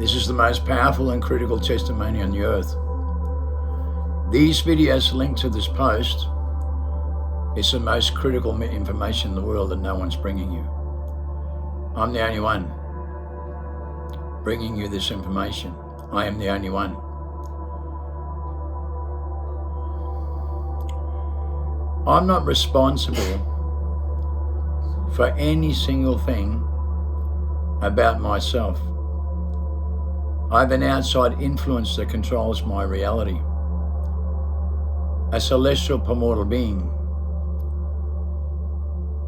This is the most powerful and critical testimony on the earth. These videos linked to this post is the most critical information in the world that no one's bringing you. I'm the only one bringing you this information. I am the only one. I'm not responsible for any single thing about myself. I have an outside influence that controls my reality. A celestial primordial being.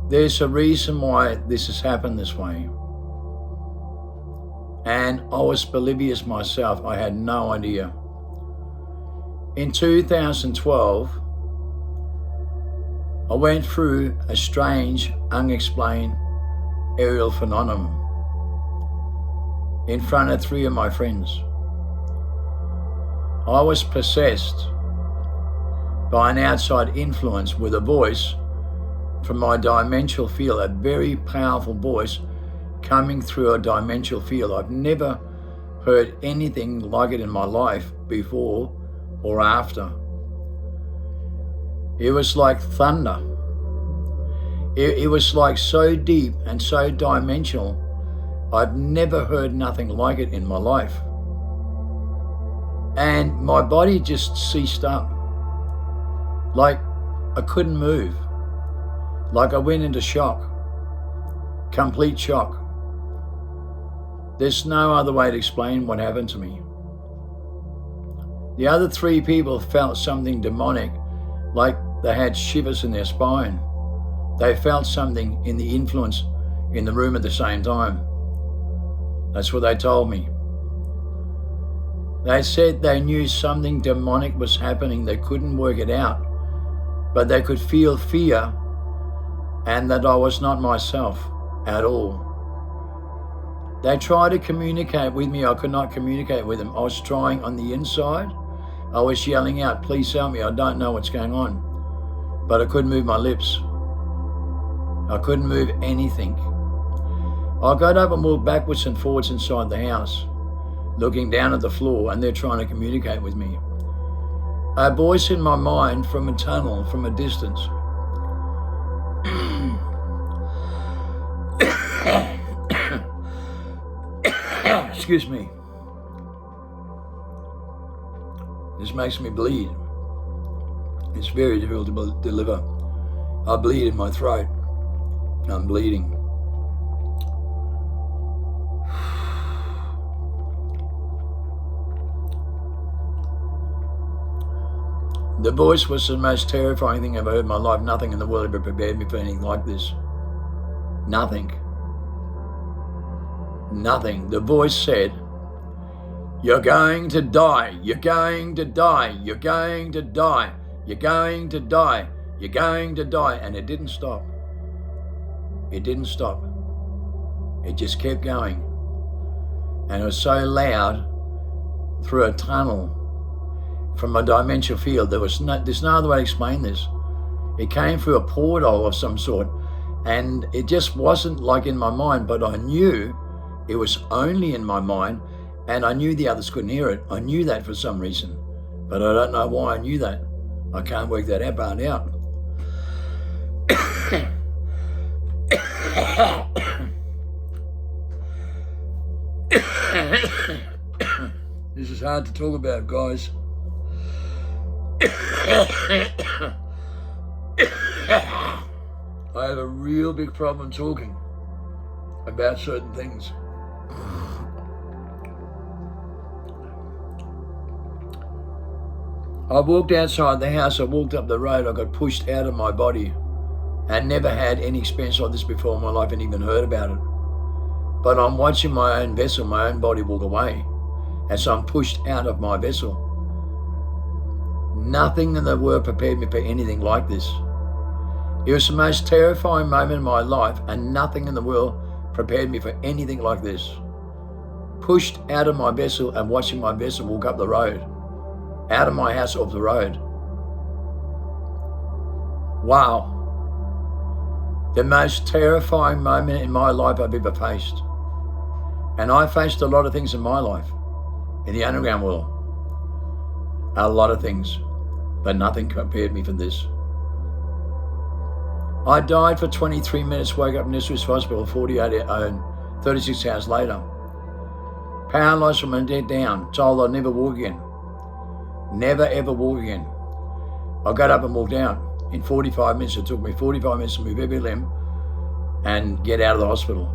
There's a reason why this has happened this way. And I was oblivious myself. I had no idea. In 2012, I went through a strange, unexplained aerial phenomenon in front of 3 of my friends. I was possessed by an outside influence with a voice from my dimensional field, a very powerful voice coming through a dimensional field. I've never heard anything like it in my life before or after. It was like thunder. It was like so deep and so dimensional. I've never heard nothing like it in my life. And my body just ceased up. Like I couldn't move. Like I went into shock. Complete shock. There's no other way to explain what happened to me. The other 3 people felt something demonic, like they had shivers in their spine. They felt something in the influence in the room at the same time. That's what they told me. They said they knew something demonic was happening. They couldn't work it out, but they could feel fear and that I was not myself at all. They tried to communicate with me. I could not communicate with them. I was trying on the inside. I was yelling out, please help me. I don't know what's going on. But I couldn't move my lips. I couldn't move anything. I got up and walked backwards and forwards inside the house, looking down at the floor, and they're trying to communicate with me. A voice in my mind from a tunnel, from a distance. Excuse me. This makes me bleed. It's very difficult to deliver. I bleed in my throat. I'm bleeding. The voice was the most terrifying thing I've ever heard in my life. Nothing in the world ever prepared me for anything like this. Nothing. Nothing. The voice said, you're going to die. You're going to die. You're going to die. You're going to die. You're going to die. And it didn't stop. It didn't stop. It just kept going. And it was so loud through a tunnel from a dimensional field. There's no other way to explain this. It came through a portal of some sort, and it just wasn't like in my mind, but I knew it was only in my mind, and I knew the others couldn't hear it. I knew that for some reason, but I don't know why I knew that. I can't work that part out. This is hard to talk about, guys. I have a real big problem talking about certain things. I walked outside the house, I walked up the road, I got pushed out of my body. I never had any experience like this before in my life and even heard about it. But I'm watching my own vessel, my own body walk away as I'm pushed out of my vessel. Nothing in the world prepared me for anything like this. It was the most terrifying moment in my life, and nothing in the world prepared me for anything like this. Pushed out of my vessel and watching my vessel walk up the road, out of my house, off the road. Wow. The most terrifying moment in my life I've ever faced. And I faced a lot of things in my life, in the underground world. A lot of things, but nothing prepared me for this. I died for 23 minutes, woke up in this hospital 36 hours later. Paralysed from the neck down, told I'd never walk again. Never ever walk again. I got up and walked out. In 45 minutes, it took me 45 minutes to move every limb and get out of the hospital.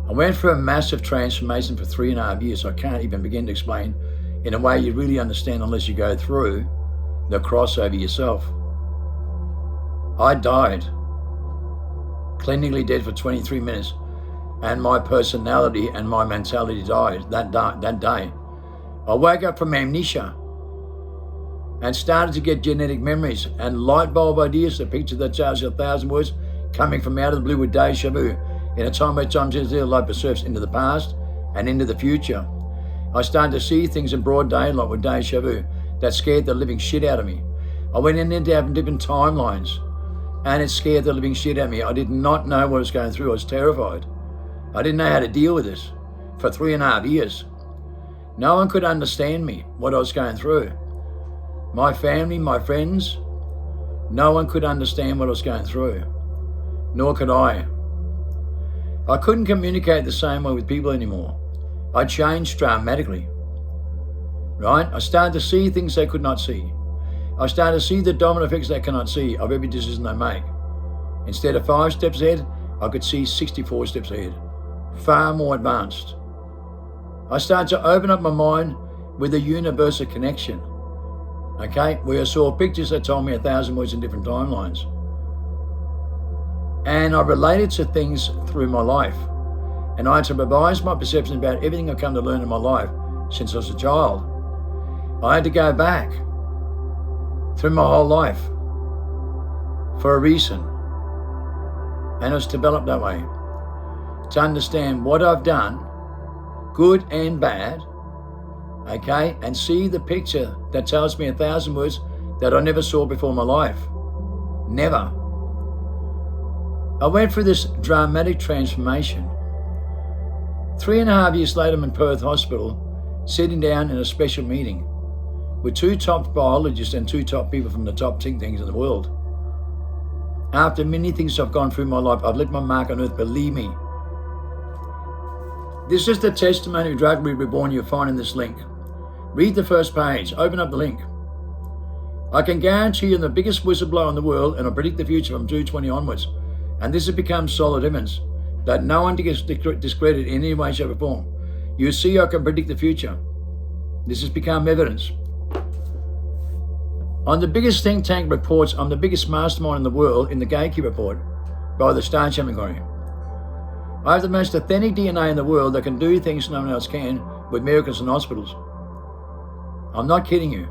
I went through a massive transformation for 3.5 years. I can't even begin to explain in a way you really understand unless you go through the crossover yourself. I died, clinically dead for 23 minutes, and my personality and my mentality died that day. I woke up from amnesia and started to get genetic memories and light bulb ideas, the picture that tells you 1,000 words coming from out of the blue with deja vu, in a time where time like surfs into the past and into the future. I started to see things in broad daylight with deja vu that scared the living shit out of me. I went into having different timelines, and it scared the living shit out of me. I did not know what was going through. I was terrified. I didn't know how to deal with this for 3.5 years. No one could understand me, what I was going through. My family, my friends, no one could understand what I was going through, nor could I. I couldn't communicate the same way with people anymore. I changed dramatically, right? I started to see things they could not see. I started to see the domino effects they cannot see of every decision they make. Instead of 5 steps ahead, I could see 64 steps ahead, far more advanced. I started to open up my mind with a universal connection, okay, where I saw pictures that told me 1,000 words in different timelines. And I related to things through my life. And I had to revise my perception about everything I've come to learn in my life since I was a child. I had to go back through my whole life for a reason. And it was developed that way, to understand what I've done, good and bad, okay, and see the picture that tells me 1,000 words that I never saw before in my life. Never. I went through this dramatic transformation. 3.5 years later, I'm in Perth Hospital, sitting down in a special meeting with 2 top biologists and 2 top people from the top think tanks in the world. After many things I've gone through in my life, I've left my mark on earth, believe me. This is the testimony of Drug Reborn you'll find in this link. Read the first page, open up the link. I can guarantee you I'm the biggest whistleblower in the world, and I predict the future from 220 onwards. And this has become solid evidence that no one gets discredited in any way, shape, or form. You see, I can predict the future. This has become evidence. On the biggest think tank reports, I'm the biggest mastermind in the world in the Gatekeeper report by the Star Champion Inquiry. I have the most authentic DNA in the world that can do things no one else can with miracles in hospitals. I'm not kidding you.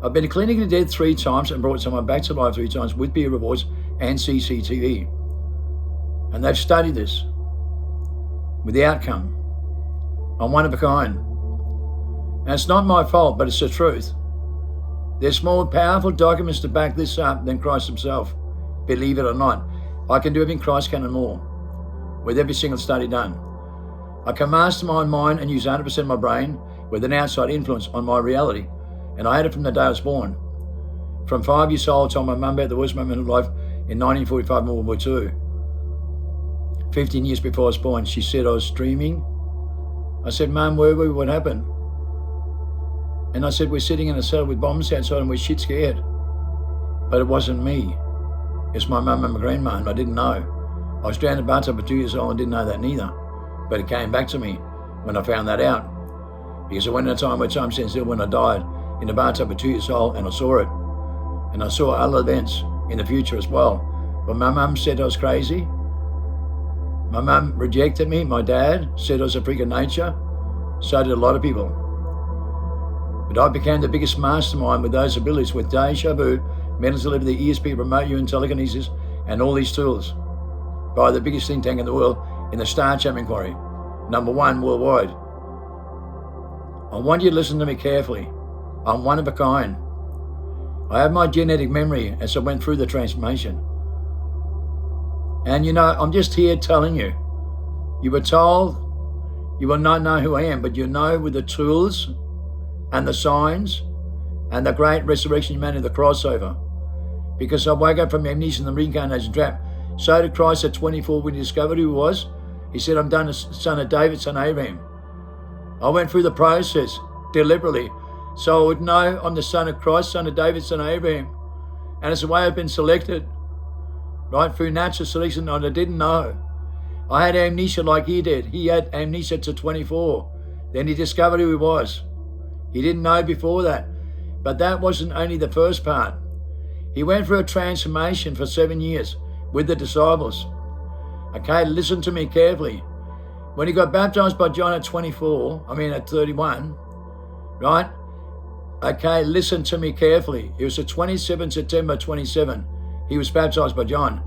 I've been clinically dead 3 times and brought someone back to life 3 times with peer reports and CCTV. And they've studied this with the outcome. I'm one of a kind. And it's not my fault, but it's the truth. There's more powerful documents to back this up than Christ himself. Believe it or not. I can do everything Christ can and more with every single study done. I can master my mind and use 100% of my brain with an outside influence on my reality. And I had it from the day I was born. From 5 years old, I told my mum about the worst moment of life in 1945 World War II. 15 years before I was born, she said I was dreaming. I said, Mum, where were we? What happened? And I said, we're sitting in a cell with bombs outside and we're shit scared. But it wasn't me. It's my mum and my grandma, and I didn't know. I was drowned in a bathtub at 2 years old and didn't know that neither. But it came back to me when I found that out. Because I went in a time where time stands still when I died in the bathtub at 2 years old, and I saw it. And I saw other events in the future as well. But my mum said I was crazy. My mum rejected me. My dad said I was a freak of nature. So did a lot of people. But I became the biggest mastermind with those abilities, with deja vu, mental telepathy, ESP, remote viewing, telekinesis, and all these tools, by the biggest think tank in the world in the Star Champion Inquiry, #1 worldwide. I want you to listen to me carefully. I'm one of a kind. I have my genetic memory as I went through the transformation. And you know, I'm just here telling you You were told you will not know who I am, but you know with the tools and the signs and the great resurrection humanity, the crossover. Because I woke up from amnesia and the reincarnation trap. So did Christ at 24 when he discovered who he was. He said, I'm done as son of David, son of Abraham. I went through the process deliberately so I would know I'm the son of Christ, son of David, son of Abraham. And it's the way I've been selected, right, through natural selection. I didn't know. I had amnesia like he did. He had amnesia to 24. Then he discovered who he was. He didn't know before that. But that wasn't only the first part. He went through a transformation for 7 years with the disciples. Okay, listen to me carefully. When he got baptized by John at 31, right? Okay, listen to me carefully. It was the 27th September 27. He was baptized by John.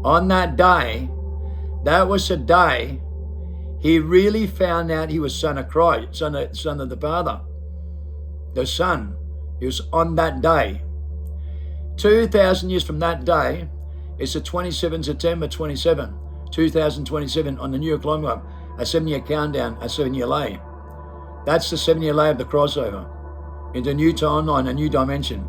On that day, that was the day he really found out he was son of Christ, son of the Father. The Son. It was on that day. 2,000 years from that day, it's the 27th September 27, 2027 on the New York Climb Club, a 7-year countdown, a 7-year lay. That's the 7-year lay of the crossover into a new timeline, a new dimension.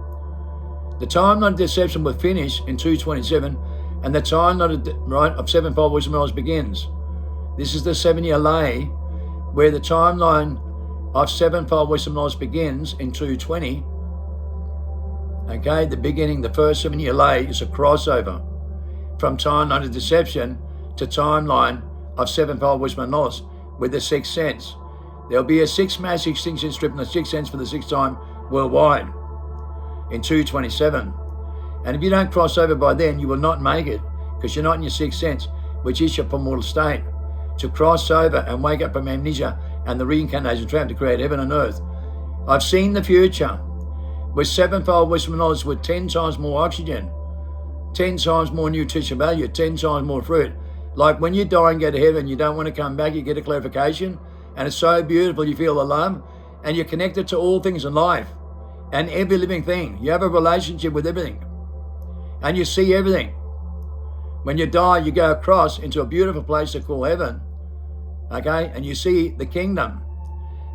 The timeline of deception will finish in 227, and the timeline of sevenfold wisdom knowledge begins. This is the 7-year lay where the timeline of sevenfold wisdom knowledge begins in 220. Okay, the beginning, the first 7-year lay is a crossover from timeline of deception to timeline of sevenfold wisdom knowledge with the sixth sense. There'll be a 6th mass extinction strip in the 6th sense for the 6th time worldwide in 227. And if you don't cross over by then, you will not make it because you're not in your 6th sense, which is your primordial state. To cross over and wake up from amnesia and the reincarnation trap to create heaven and earth. I've seen the future with sevenfold wisdom knowledge with 10 times more oxygen, 10 times more nutrition value, 10 times more fruit. Like when you die and go to heaven, you don't want to come back, you get a clarification, and it's so beautiful, you feel the love, and you're connected to all things in life and every living thing. You have a relationship with everything, and you see everything. When you die, you go across into a beautiful place they call heaven, okay, and you see the kingdom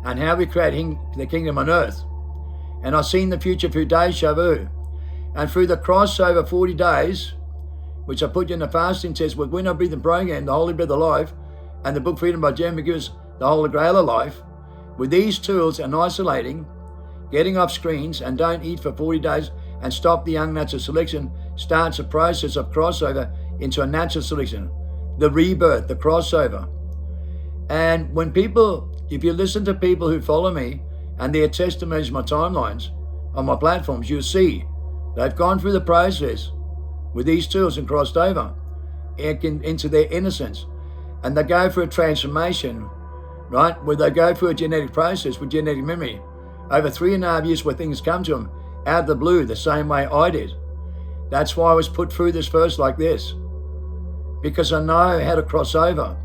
and how we create the kingdom on earth. And I've seen the future through deja vu, and through the crossover 40 days, which I put you in the fasting test with When I Breathe and Program, the Holy Breath of Life, and the book Freedom by Jeremy gives the Holy Grail of Life. With these tools and isolating, getting off screens and don't eat for 40 days and stop the unnatural selection starts a process of crossover into a natural selection, the rebirth, the crossover. And when people, if you listen to people who follow me and their testimonies, my timelines on my platforms, you'll see they've gone through the process with these tools and crossed over into their innocence. And they go through a transformation, right, where they go through a genetic process with genetic memory. Over 3.5 years where things come to them out of the blue, the same way I did. That's why I was put through this first like this. Because I know how to cross over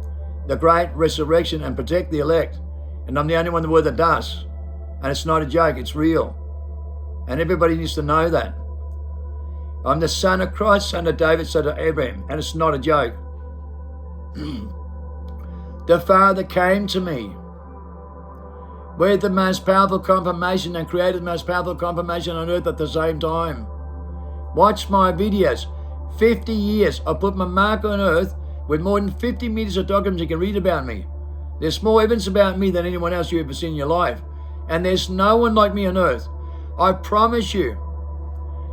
the great resurrection and protect the elect. And I'm the only one in the world that does. And it's not a joke, it's real. And everybody needs to know that. I'm the son of Christ, son of David, son of Abraham, and it's not a joke. The Father came to me with the most powerful confirmation and created the most powerful confirmation on earth at the same time. Watch my videos. 50 years, I put my mark on earth with more than 50 meters of documents you can read about me. There's more evidence about me than anyone else you've ever seen in your life. And there's no one like me on earth. I promise you.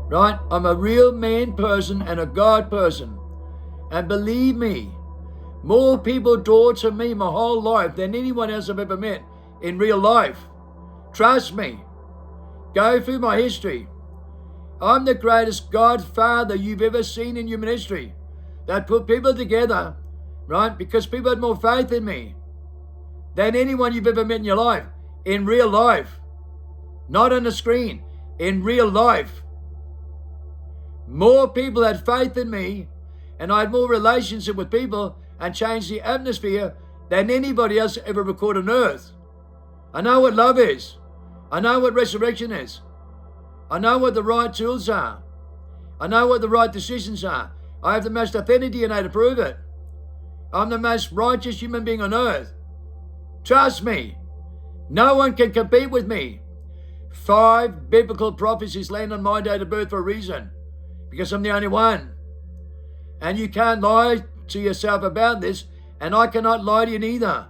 Right? I'm a real man person and a God person. And believe me, more people draw to me my whole life than anyone else I've ever met in real life. Trust me. Go through my history. I'm the greatest godfather you've ever seen in human history. That put people together, right? Because people had more faith in me than anyone you've ever met in your life. In real life. Not on the screen. In real life. More people had faith in me, and I had more relationship with people and changed the atmosphere than anybody else ever recorded on earth. I know what love is. I know what resurrection is. I know what the right tools are. I know what the right decisions are. I have the most authentic DNA to prove it. I'm the most righteous human being on earth. Trust me. No one can compete with me. 5 biblical prophecies land on my date of birth for a reason. Because I'm the only one. And you can't lie to yourself about this, and I cannot lie to you neither.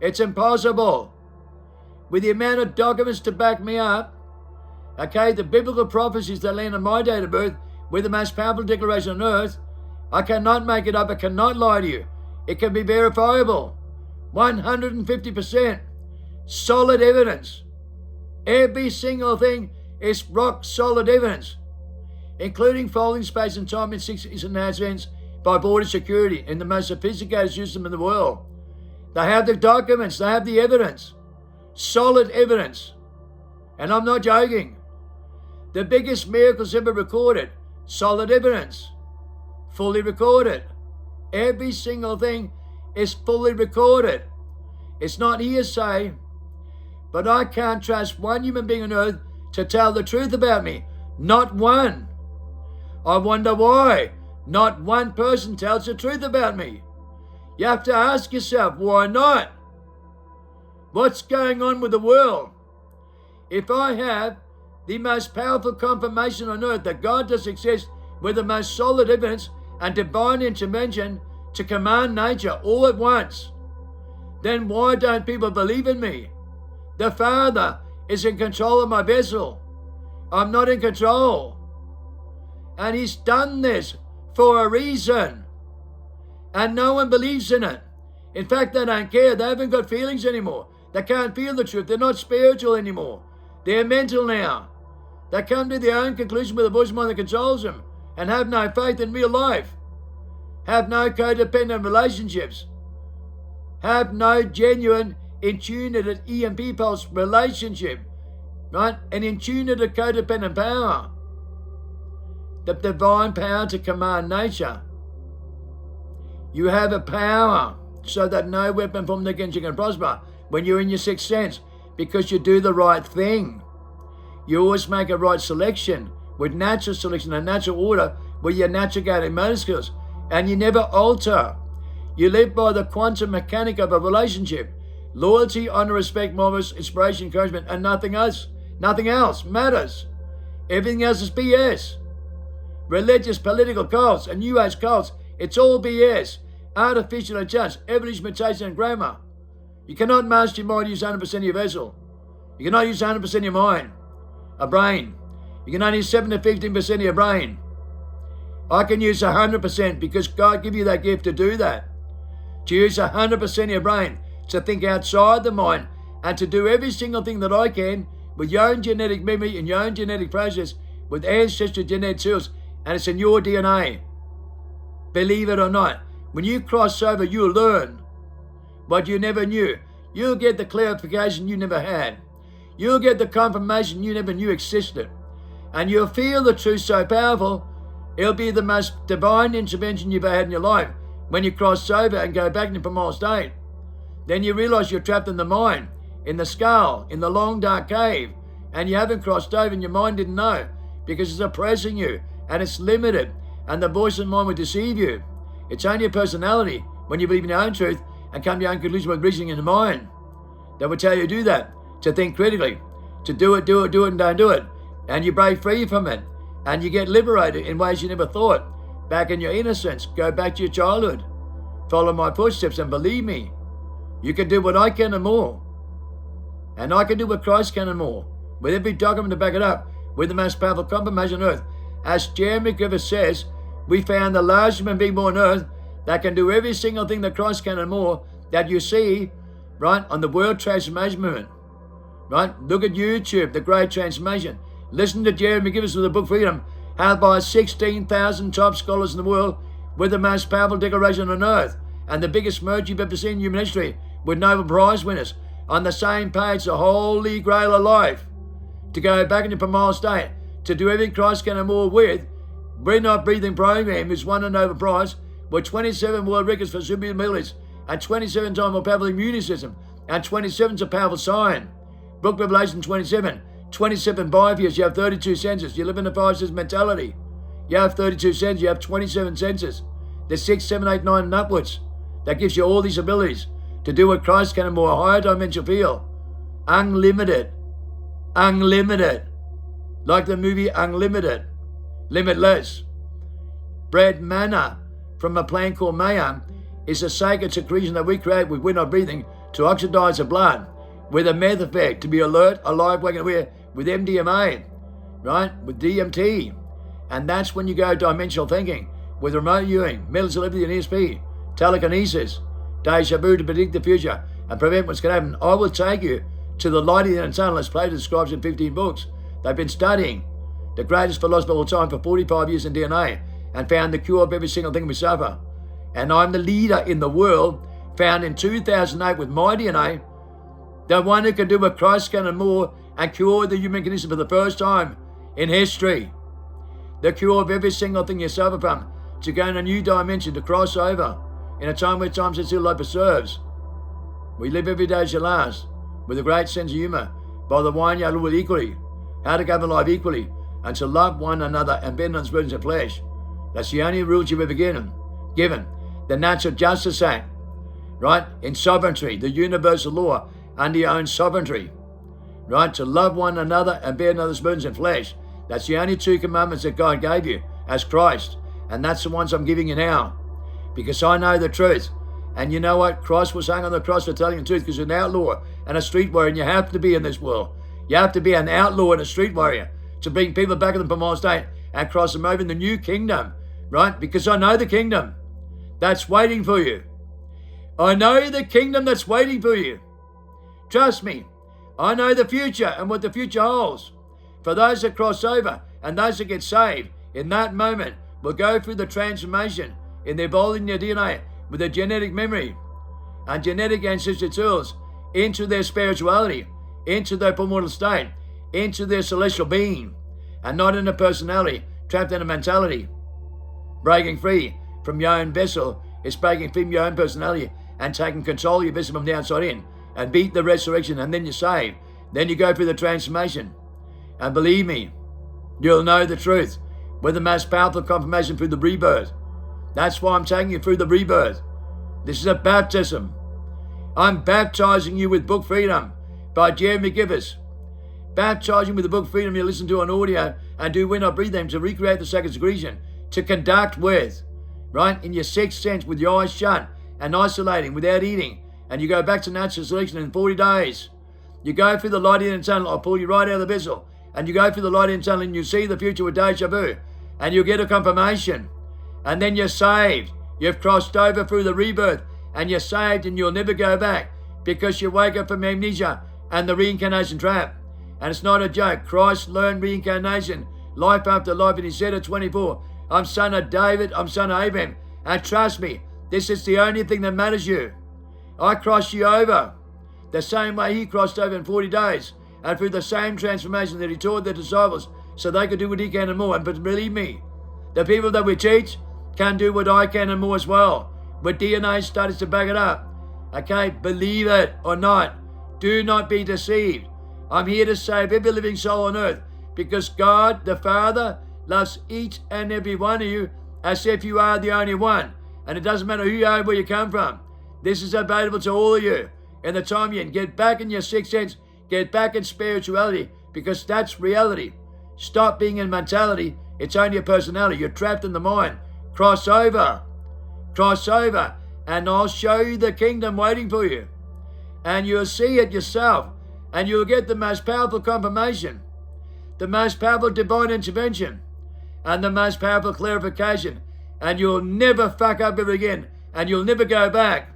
It's impossible. With the amount of documents to back me up, okay, the biblical prophecies that land on my date of birth with the most powerful declaration on earth, I cannot make it up. I cannot lie to you. It can be verifiable. 150%. Solid evidence. Every single thing is rock solid evidence, including folding space and time in 6.5 cents by border security in the most sophisticated system in the world. They have the documents. They have the evidence. Solid evidence. And I'm not joking. The biggest miracles ever recorded. Solid evidence. Fully recorded. Every single thing is fully recorded. It's not hearsay. But I can't trust one human being on earth to tell the truth about me. Not one. I wonder why not one person tells the truth about me. You have to ask yourself, why not? What's going on with the world? If I have the most powerful confirmation on earth that God does exist with the most solid evidence and divine intervention to command nature all at once, then why don't people believe in me? The Father is in control of my vessel. I'm not in control. And He's done this for a reason. And no one believes in it. In fact, they don't care. They haven't got feelings anymore. They can't feel the truth. They're not spiritual anymore. They're mental now. They come to their own conclusion with a voice of mind that controls them and have no faith in real life. Have no codependent relationships. Have no genuine in-tune-ed EMP pulse relationship, right? And in-tune-ed codependent power. The divine power to command nature. You have a power so that no weapon formed against you can prosper when you're in your 6th sense, because you do the right thing. You always make a right selection with natural selection and natural order with your natural guiding motor skills, and you never alter. You live by the quantum mechanic of a relationship. Loyalty, honor, respect, morals, inspiration, encouragement, and nothing else. Nothing else matters. Everything else is BS. Religious, political cults, and New Age cults, it's all BS. Artificial intelligence, evolution, mutation, and grammar. You cannot master your mind, use 100% of your vessel. You cannot use 100% of your mind, a brain. You can only use 7 to 15% of your brain. I can use 100% because God gave you that gift to do that. To use 100% of your brain, to think outside the mind, and to do every single thing that I can with your own genetic memory and your own genetic process with ancestral genetic tools, and it's in your DNA. Believe it or not, when you cross over, you'll learn what you never knew. You'll get the clarification you never had. You'll get the confirmation you never knew existed. And you'll feel the truth so powerful, it'll be the most divine intervention you've ever had in your life when you cross over and go back into primal state. Then you realize you're trapped in the mind, in the skull, in the long dark cave, and you haven't crossed over and your mind didn't know because it's oppressing you and it's limited, and the voice of the mind will deceive you. It's only your personality, when you believe in your own truth and come to your own conclusion with reasoning in the mind, that will tell you to do that, to think critically, to do it, and don't do it. And you break free from it, and you get liberated in ways you never thought. Back in your innocence, go back to your childhood. Follow my footsteps and believe me, you can do what I can and more. And I can do what Christ can and more, with every document to back it up, with the most powerful confirmation on earth. As Jeremy Griffith says, we found the largest human being born on earth that can do every single thing that Christ can and more that you see, right, on the World Transformation Movement. Right? Look at YouTube, the Great Transformation. Listen to Jeremy Griffith with the book Freedom, held by 16,000 top scholars in the world with the most powerful declaration on earth and the biggest merge you've ever seen in human history with Nobel Prize winners on the same page, the holy grail of life, to go back into primal state, to do everything Christ can and more with. Breathe Not Breathing program is won a Nobel Prize with 27 world records for superhuman abilities and 27 times more powerful immune system, and 27 is a powerful sign. Book Revelation 27, 27 biospheres, you have 32 senses. You live in a 5 sense mentality. You have 32 senses, you have 27 senses. There's 6, 7, 8, 9 and upwards. that gives you all these abilities to do what Christ can in more higher dimensional field. Unlimited. Unlimited. Like the movie Unlimited. Limitless. Bread manna from a plant called maya is a sacred secretion that we create with we're not breathing to oxidize the blood with a METH effect, to be alert, alive, waking, aware, with MDMA, right? With DMT. And that's when you go dimensional thinking with remote viewing, mental telepathy and ESP, telekinesis, deja vu to predict the future and prevent what's going to happen. I will take you to the light of the eternal, as Plato describes in 15 books. They've been studying the greatest philosopher of all time for 45 years in DNA and found the cure of every single thing we suffer. And I'm the leader in the world, found in 2008 with my DNA, the one who can do what Christ can and more and cure the human condition for the first time in history. The cure of every single thing you suffer from, to go in a new dimension, to cross over in a time where time still life preserves. We live every day as your last, with a great sense of humour, by the wine you rule equally, how to govern life equally, and to love one another and bend on burdens of flesh. That's the only rules you've ever given. The Natural Justice Act, right? In sovereignty, the universal law, under your own sovereignty, right? To love one another and bear another's burdens in flesh. That's the only two commandments that God gave you as Christ. And that's the ones I'm giving you now. Because I know the truth. And you know what? Christ was hung on the cross for telling the truth, because you're an outlaw and a street warrior, and you have to be in this world. You have to be an outlaw and a street warrior to bring people back in the Pomona state and cross them over in the new kingdom, right? Because I know the kingdom that's waiting for you. I know the kingdom that's waiting for you. Trust me, I know the future and what the future holds. For those that cross over and those that get saved, in that moment, will go through the transformation in their evolving their DNA with their genetic memory and genetic ancestry tools into their spirituality, into their primordial state, into their celestial being, and not in a personality trapped in a mentality. Breaking free from your own vessel is breaking free from your own personality and taking control of your vessel from the outside in, and beat the resurrection, and then you're saved. Then you go through the transformation. And believe me, you'll know the truth with the most powerful confirmation through the rebirth. That's why I'm taking you through the rebirth. This is a baptism. I'm baptizing you with Book Freedom by Jeremy Givers. Baptizing with the Book Freedom you listen to on audio and do when I breathe them, to recreate the sacred secretion, to conduct with, right, in your sixth sense with your eyes shut and isolating without eating. And you go back to natural selection in 40 days. You go through the light in the tunnel. I'll pull you right out of the vessel. And you go through the light in the tunnel and you see the future with deja vu. And you'll get a confirmation. And then you're saved. You've crossed over through the rebirth. And you're saved and you'll never go back. Because you wake up from amnesia and the reincarnation trap. And it's not a joke. Christ learned reincarnation, life after life. And he said at 24, I'm son of David, I'm son of Abraham. And trust me, this is the only thing that matters you. I crossed you over the same way he crossed over in 40 days, and through the same transformation that he taught the disciples so they could do what he can and more. But believe me, the people that we teach can do what I can and more as well, with DNA studies to back it up. Okay, believe it or not, do not be deceived. I'm here to save every living soul on earth, because God the Father loves each and every one of you as if you are the only one. And it doesn't matter who you are, where you come from. This is available to all of you in the time you're in. Get back in your sixth sense. Get back in spirituality, because that's reality. Stop being in mentality. It's only a personality. You're trapped in the mind. Cross over. Cross over. And I'll show you the kingdom waiting for you. And you'll see it yourself. And you'll get the most powerful confirmation. The most powerful divine intervention. And the most powerful clarification. And you'll never fuck up ever again. And you'll never go back.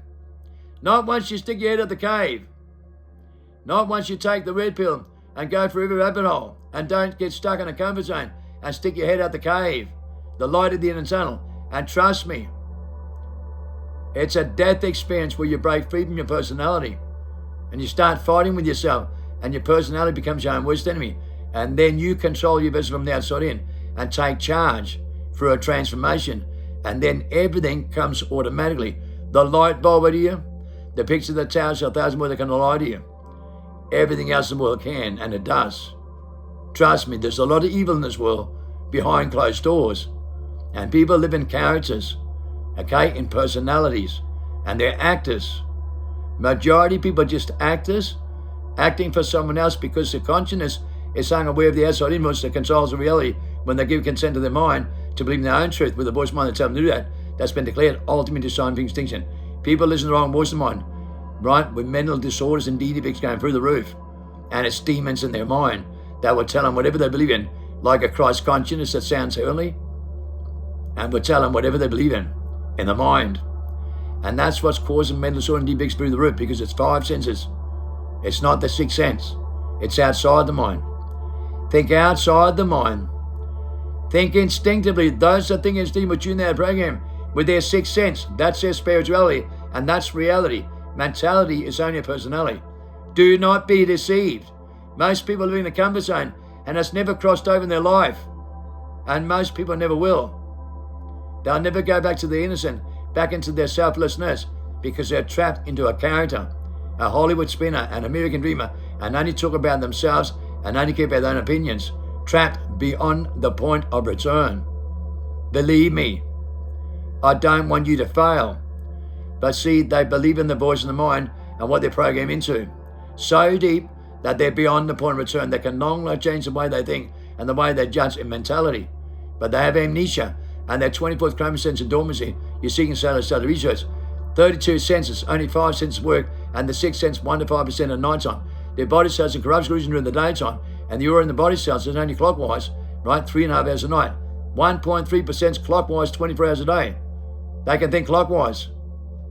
Not once you stick your head at the cave. Not once you take the red pill and go through every rabbit hole and don't get stuck in a comfort zone and stick your head out the cave, the light of the inner tunnel. And trust me, it's a death experience where you break free from your personality and you start fighting with yourself, and your personality becomes your own worst enemy. And then you control your vessel from the outside in and take charge through a transformation. And then everything comes automatically. The light bulb to you, the picture of the tower shall 1,000 more that can lie to you. Everything else in the world can, and it does. Trust me, there's a lot of evil in this world behind closed doors. And people live in characters, okay, in personalities, And they're actors. Majority of people are just actors, acting for someone else because their consciousness is unaware of the outside influence that controls the reality when they give consent to their mind to believe in their own truth with the voice of mind that tells them to do that. That's been declared ultimate sign of extinction. People listen to the wrong voice of mind, right? With mental disorders and defects going through the roof. And it's demons in their mind that will tell them whatever they believe in, like a Christ consciousness that sounds heavenly, and will tell them whatever they believe in the mind. And that's what's causing mental disorder and defects through the roof, because it's 5 senses. It's not the 6th sense. It's outside the mind. Think outside the mind. Think instinctively. Those that think instinctively tune their program with their 6th sense. That's their spirituality, and that's reality. Mentality is only a personality. Do not be deceived. Most people live in a comfort zone, and it's never crossed over in their life. And most people never will. They'll never go back to the innocent, back into their selflessness, because they're trapped into a character, a Hollywood spinner, an American dreamer, and only talk about themselves and only care about their own opinions, trapped beyond the point of return. Believe me, I don't want you to fail. But see, they believe in the voice of the mind and what they're programmed into. So deep that they're beyond the point of return. They can no longer change the way they think and the way they judge in mentality. But they have amnesia, and their 24th chromosome in dormancy. You're seeking cellular research. 32 senses, only 5 senses work, and the 6th sense 1 to 5% at night time. Their body cells are corruption during the daytime, and the aura in the body cells is only clockwise, right? 3.5 hours a night. 1.3% clockwise 24 hours a day. They can think clockwise,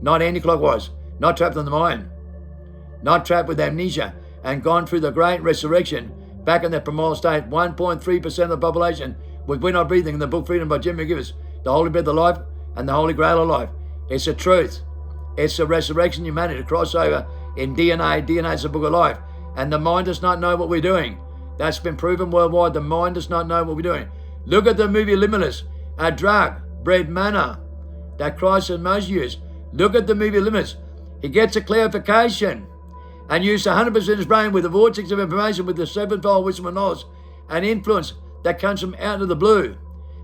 not anti-clockwise, not trapped in the mind, not trapped with amnesia, and gone through the great resurrection back in the primal state. 1.3% of the population we're not breathing in the book Freedom by Jimmy Givers, the Holy Breath of Life and the Holy Grail of Life. It's the truth. It's the resurrection of humanity to cross over in DNA. DNA is the book of life. And the mind does not know what we're doing. That's been proven worldwide. The mind does not know what we're doing. Look at the movie Limitless, a drug, bred manna, that Christ and Moses used. Look at the movie Limitless. He gets a clarification and used 100% of his brain with the vortex of information, with the sevenfold wisdom and knowledge and influence that comes from out of the blue.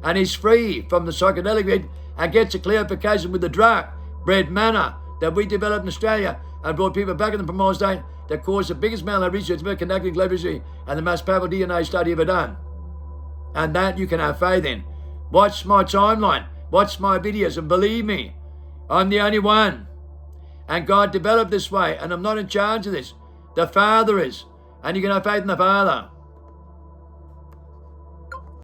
And he's free from the psychedelic bed and gets a clarification with the drug, bred manna, that we developed in Australia and brought people back in the primal state that caused the biggest amount of research ever conducted in global history and the most powerful DNA study ever done. And that you can have faith in. Watch my timeline. Watch my videos, and believe me, I'm the only one. And God developed this way, and I'm not in charge of this. The Father is. And you can have faith in the Father.